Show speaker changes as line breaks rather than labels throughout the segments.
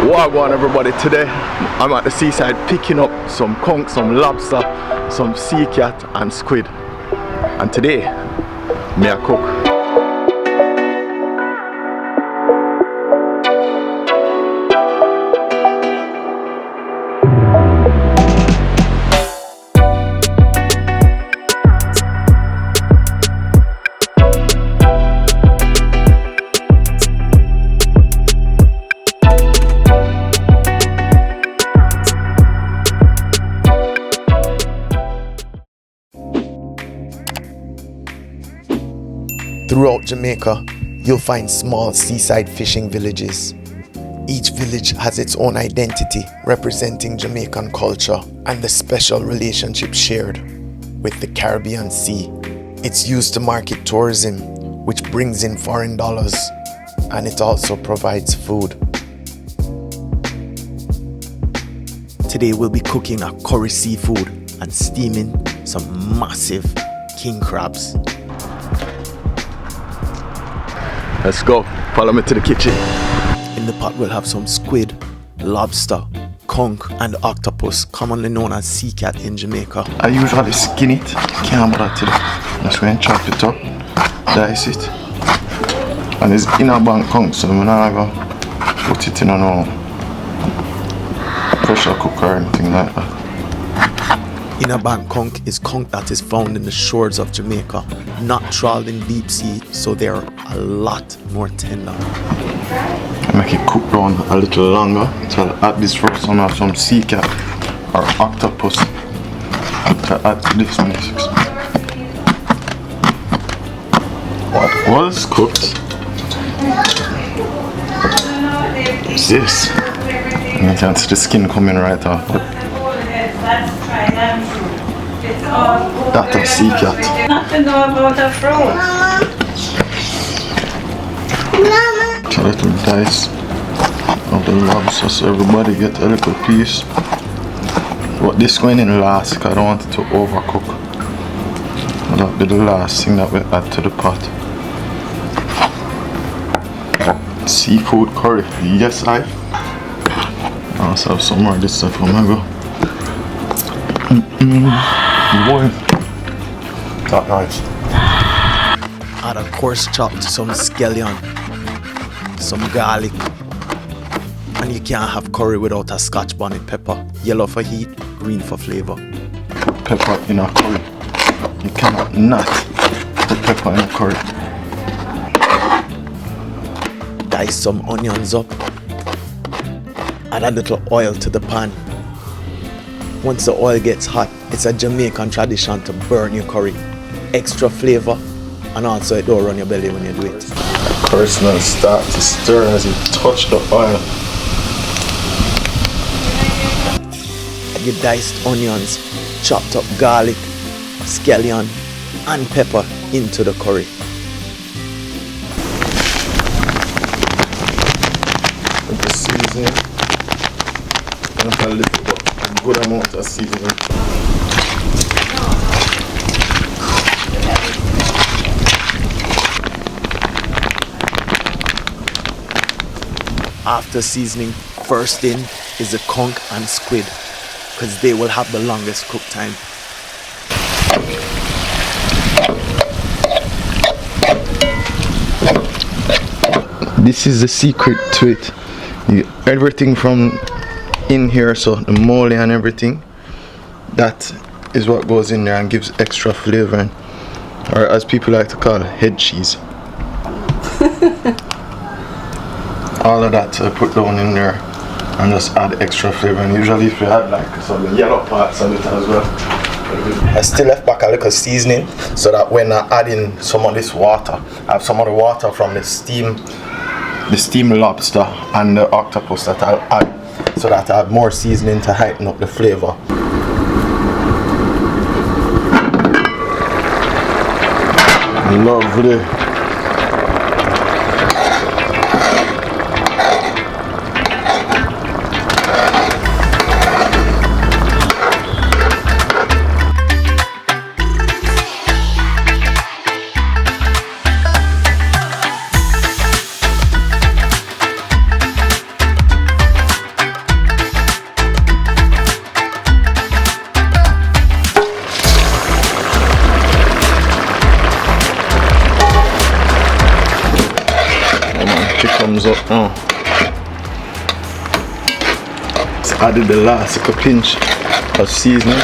Wha Gwann everybody, today I'm at the seaside picking up some conch, some lobster, some sea cat and squid. And today, me a cook.
Throughout Jamaica, you'll find small seaside fishing villages. Each village has its own identity, representing Jamaican culture and the special relationship shared with the Caribbean Sea. It's used to market tourism, which brings in foreign dollars, and it also provides food. Today we'll be cooking a curry seafood and steaming some massive king crabs.
Let's go, follow me to the kitchen.
In the pot we'll have some squid, lobster, conch and octopus, commonly known as sea cat in Jamaica.
I usually skin it, can't bother today. Just go and chop it up, dice it. And it's in a bank conch, so I'm not gonna put it in a pressure cooker or anything like that.
Inner bank conch is conch that is found in the shores of Jamaica, not trawled in deep sea, so they're a lot more tender.
I make it cook down a little longer, so I'll add this first one of some sea cat or octopus. To add to this mix. What was cooked is this. And you can see the skin coming right off. That's a sea cat.
Nothing know about a fruit.
A little dice of the lobster, so everybody get a little piece. But this going in last, because I don't want it to overcook. That'll be the last thing that we add to the pot. Seafood curry, yes I also have some more of this stuff. Oh my god. Boy, that nice.
Add a coarse chop to some scallion, some garlic, and you can't have curry without a scotch bonnet pepper. Yellow for heat, green for flavor.
Pepper in a curry. You cannot not put pepper in a curry.
Dice some onions up. Add a little oil to the pan. Once the oil gets hot, it's a Jamaican tradition to burn your curry. Extra flavor, and also it don't run your belly when you do it.
The curry smell starts to stir as you touch the oil.
Add your diced onions, chopped up garlic, scallion, and pepper into the curry.
With the seasoning, not a little, but a good amount of seasoning.
After seasoning, first in is the conch and squid, because they will have the longest cook time.
This is the secret to it. Everything from in here, so the mole and everything, that is what goes in there and gives extra flavor, or as people like to call it, head cheese. All of that I put down in there and just add extra flavor. And usually if you add like some yellow parts of it as well. I still left back a little seasoning so that when I add in some of this water, I have some of the water from the steam lobster and the octopus that I'll add, so that I have more seasoning to heighten up the flavor. Lovely. those up now. Just added the last little pinch of seasoning.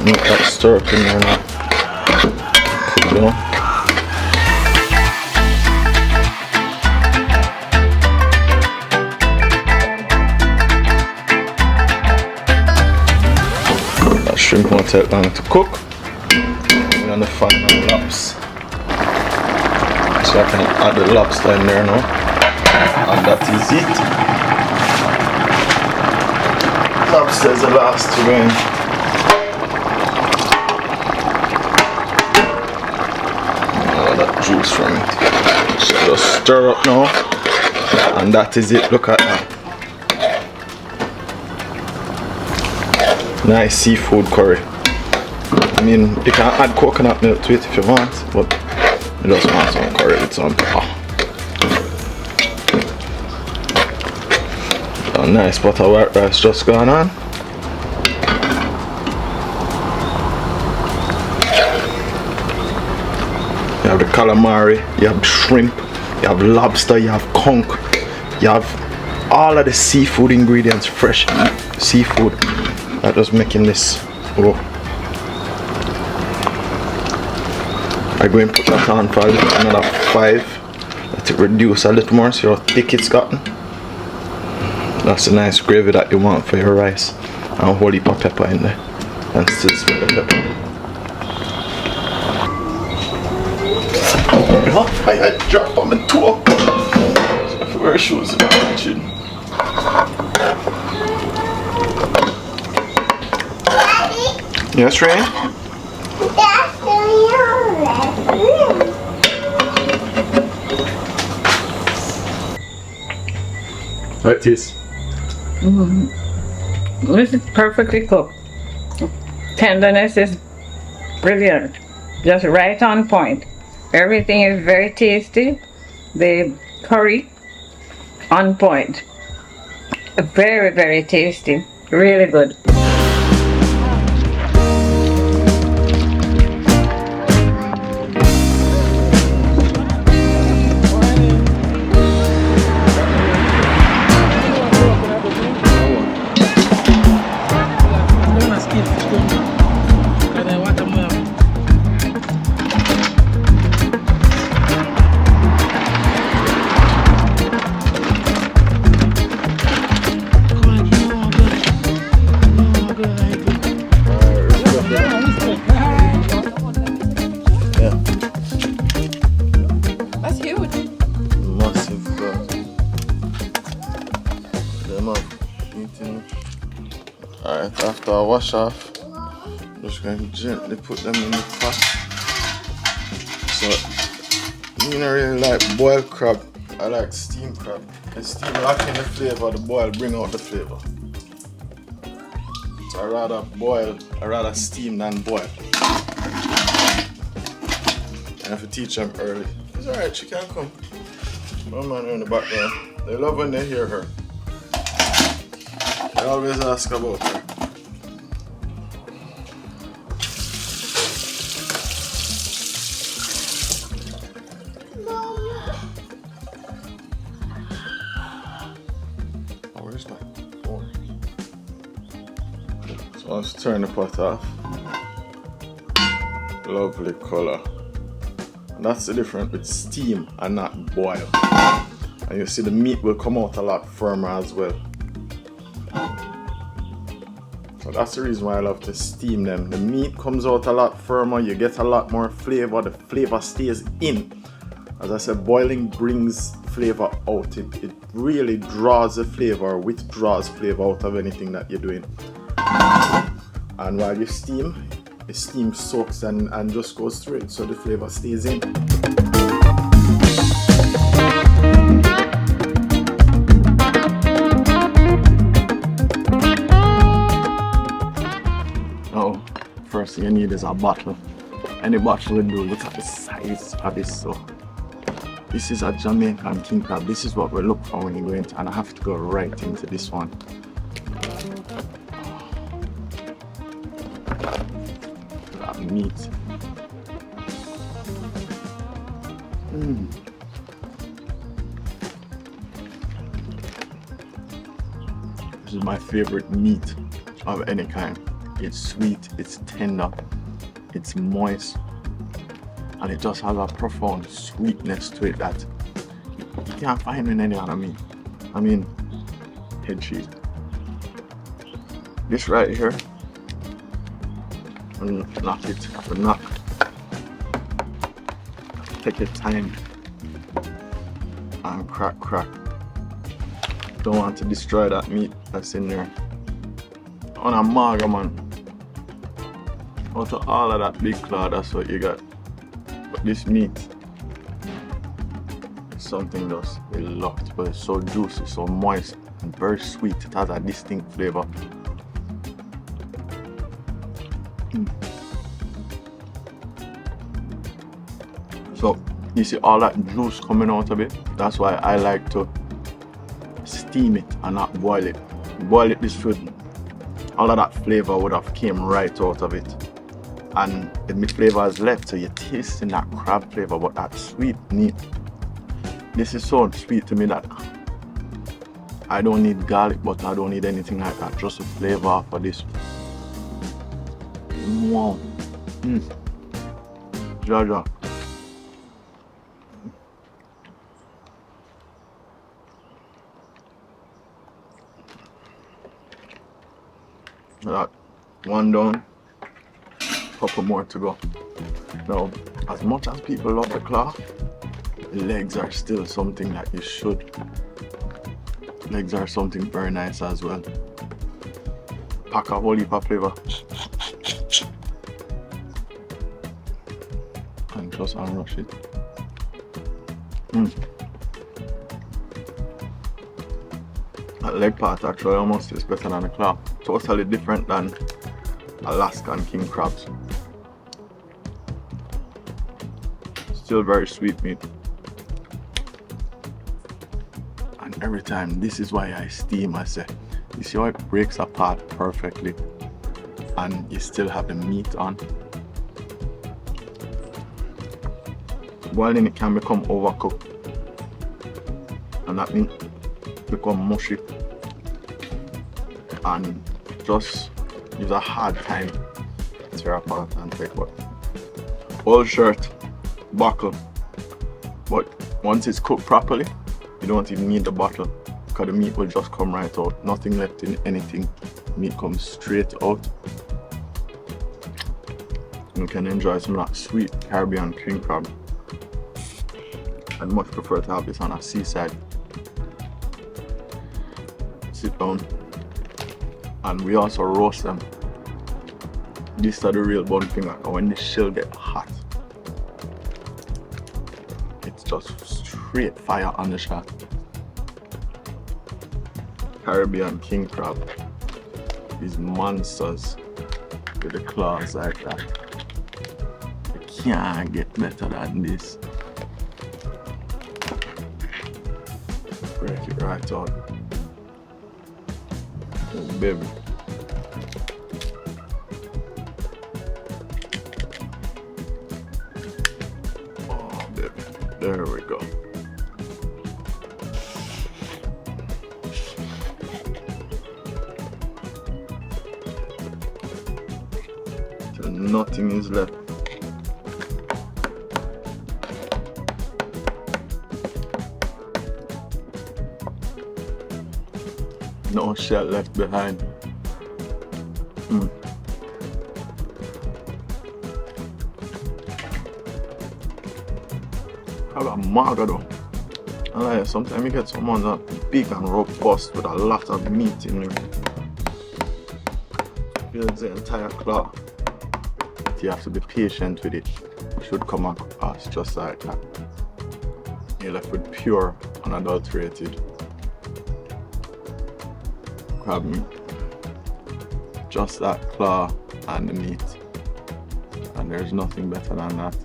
Make that stir up in there now. Cook down. That shrimp won't take long to cook. And then the final lobster. So I can add the lobster in there now. And that is it. Lobster is the last to go in. Juice from it. So just stir up now, and that is it. Look at that. Nice seafood curry. I mean, you can add coconut milk to it if you want, but you just want some curry with some pepper. A nice pot of white rice just gone on. You have the calamari, you have shrimp, you have lobster, you have conch, you have all of the seafood ingredients, fresh seafood. I'm just making this. Oh. I'm going to put that on for another 5. Let it reduce a little more, see how thick it's gotten. That's a nice gravy that you want for your rice. And a whole heap of pepper in there. And still smell the pepper. I dropped on my toe. So I have to wear shoes in the kitchen. Yes, Ray? Like this.
This is perfectly cooked. Tenderness is brilliant. Just right on point. Everything is very tasty. The curry on point. Very, very tasty. Really good.
Alright, after I wash off, I'm just going to gently put them in the pot. So, I don't really like boiled crab, I like steamed crab. The steam lock in the flavor, the boil bring out the flavor. So I rather steam than boil. And if you teach them early, it's alright, she can come. No man in the background. They love when they hear her. They always ask about her. Oh, where's my phone? So let's turn the pot off. Lovely color. And that's the difference with steam and not boil. And you see the meat will come out a lot firmer as well. So that's the reason why I love to steam them. The meat comes out a lot firmer, you get a lot more flavor, the flavor stays in. As I said, boiling brings flavor out. It really draws the flavor, withdraws flavor out of anything that you're doing. And while you steam, the steam soaks and just goes through it, so the flavor stays in. Oh, first thing you need is a bottle. Any bottle will do. Look at the size of this. So this is a Jamaican king crab. This is what we look for when you go into, and I have to go right into this one. That meat. This is my favorite meat of any kind. It's sweet, it's tender, it's moist, and it just has a profound sweetness to it that you can't find in any other meat. I mean, head cheese. This right here, knock it, but knock. Take your time and crack. Don't want to destroy that meat that's in there. On a maga, man. Out of all of that big claw, that's what you got. But this meat is something that's locked, but it's so juicy, so moist, and very sweet. It has a distinct flavor. So you see all that juice coming out of it. That's why I like to steam it and not boil it. Boil it, this would, all of that flavor would have came right out of it, and the meat flavor is left, so you're tasting that crab flavor, but that sweet meat. This is so sweet to me that I don't need garlic butter, I don't need anything like that, just the flavor for this. Wow. Jaja. That one done, couple more to go. Now, as much as people love the claw, the legs are still something that you should. Legs are something very nice as well. Pack a whole heap of flavor. And just unrush it. That leg part actually almost is better than the claw. Totally different than Alaskan king crabs. Still very sweet meat. And every time, this is why I steam, I say. You see how it breaks apart perfectly and you still have the meat on. Boiling it can become overcooked and that meat become mushy and just use a hard time to tear apart and take what. Old shirt, buckle, but once it's cooked properly, you don't even need the bottle because the meat will just come right out. Nothing left in anything. Meat comes straight out. You can enjoy some of that sweet Caribbean king crab. I'd much prefer to have this on a seaside. Sit down. And we also roast them. These are the real bun finger. When the shell get hot, it's just straight fire on the shot. Caribbean king crab. These monsters with the claws like that. You can't get better than this. Break it right out. Oh, baby. Oh, baby. There we go. Till nothing is left. No shell left behind. Have a maga though. I like sometimes you get someone that big and robust with a lot of meat in there. Builds the entire claw. You have to be patient with it. It should come across just like that. You're left with pure, unadulterated crab meat. Just that claw and the meat. And there's nothing better than that.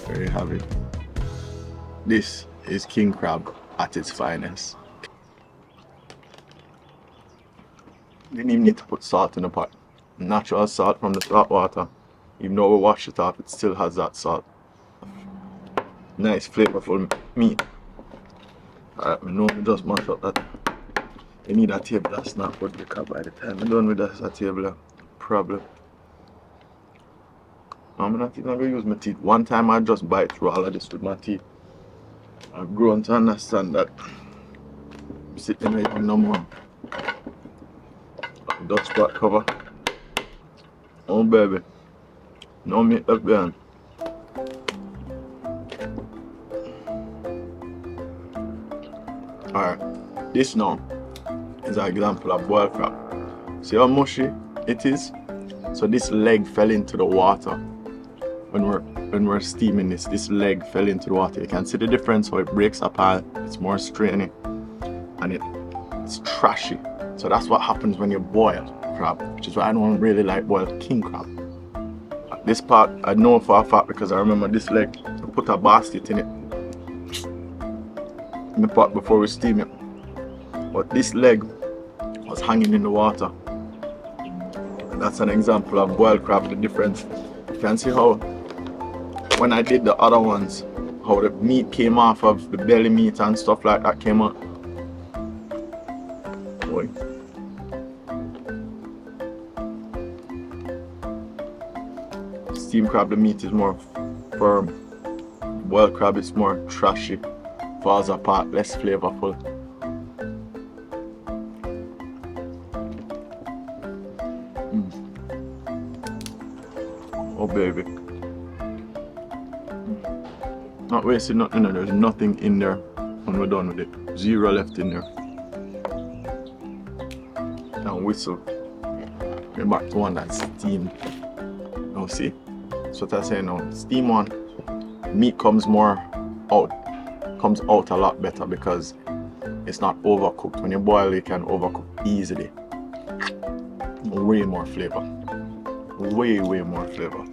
There you have it. This is king crab at its finest. You didn't even need to put salt in the pot. Natural salt from the salt water. Even though we wash it off, it still has that salt. Nice flavorful meat. Alright, I know I just mash up that. You need a table that's not good because by the time I'm done with that table, problem. I'm not even gonna use my teeth. One time I just bite through all of this with my teeth. I've grown to understand that I'm sitting there no more. Dust spot cover. Oh baby. No meat left behind. Alright. This now is an example of boiled crab. See how mushy it is? So this leg fell into the water when we're steaming this leg fell into the water. You can see the difference how it breaks apart. It's more strainy and it's trashy. So that's what happens when you boil crab, which is why I don't really like boiled king crab. This part I know for a fact because I remember this leg, I put a basket in it in the pot before we steam it. But this leg was hanging in the water. And that's an example of boiled crab, the difference. You can see how when I did the other ones, how the meat came off of the belly meat and stuff like that came out. Boy. Steamed crab, the meat is more firm. Boiled crab is more trashy, falls apart, less flavorful. Oh baby. Not wasting nothing, there's nothing in there when we're done with it. Zero left in there. And whistle. We're back to one that's steamed. Now see, that's what I say now. Steam one, meat comes out a lot better because it's not overcooked. When you boil, you can overcook easily. Way more flavor. Way more flavor.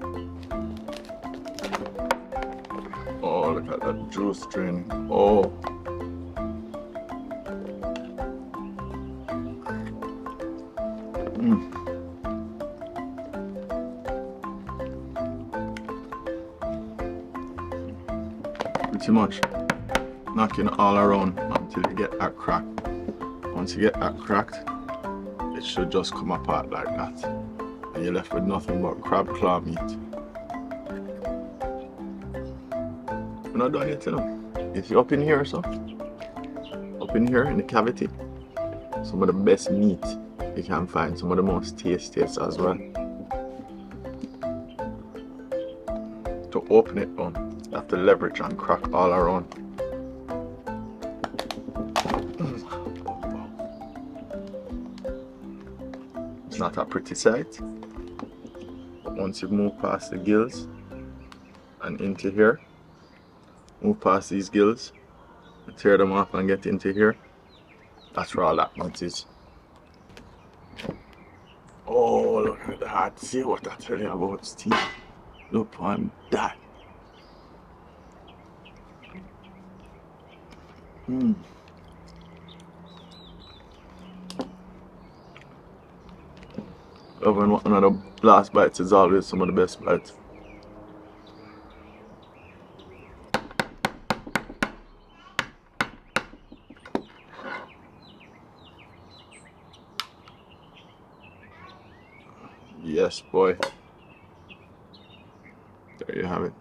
Oh, look at that juice draining. Oh. Pretty much knocking all around until you get that crack. Once you get that cracked, it should just come apart like that. And you're left with nothing but crab claw meat. We're not done yet, you know. It's up in here, so. Up in here in the cavity. Some of the best meat you can find, some of the most tastiest as well. To open it up, you have to leverage and crack all around. It's not a pretty sight, but once you move past the gills and into here, move past these gills, tear them off and get into here, that's where all that much is. Oh, look at that. See what I tell you about steam. Look on that. Loving one of the last bites is always some of the best bites. Yes, boy. There you have it.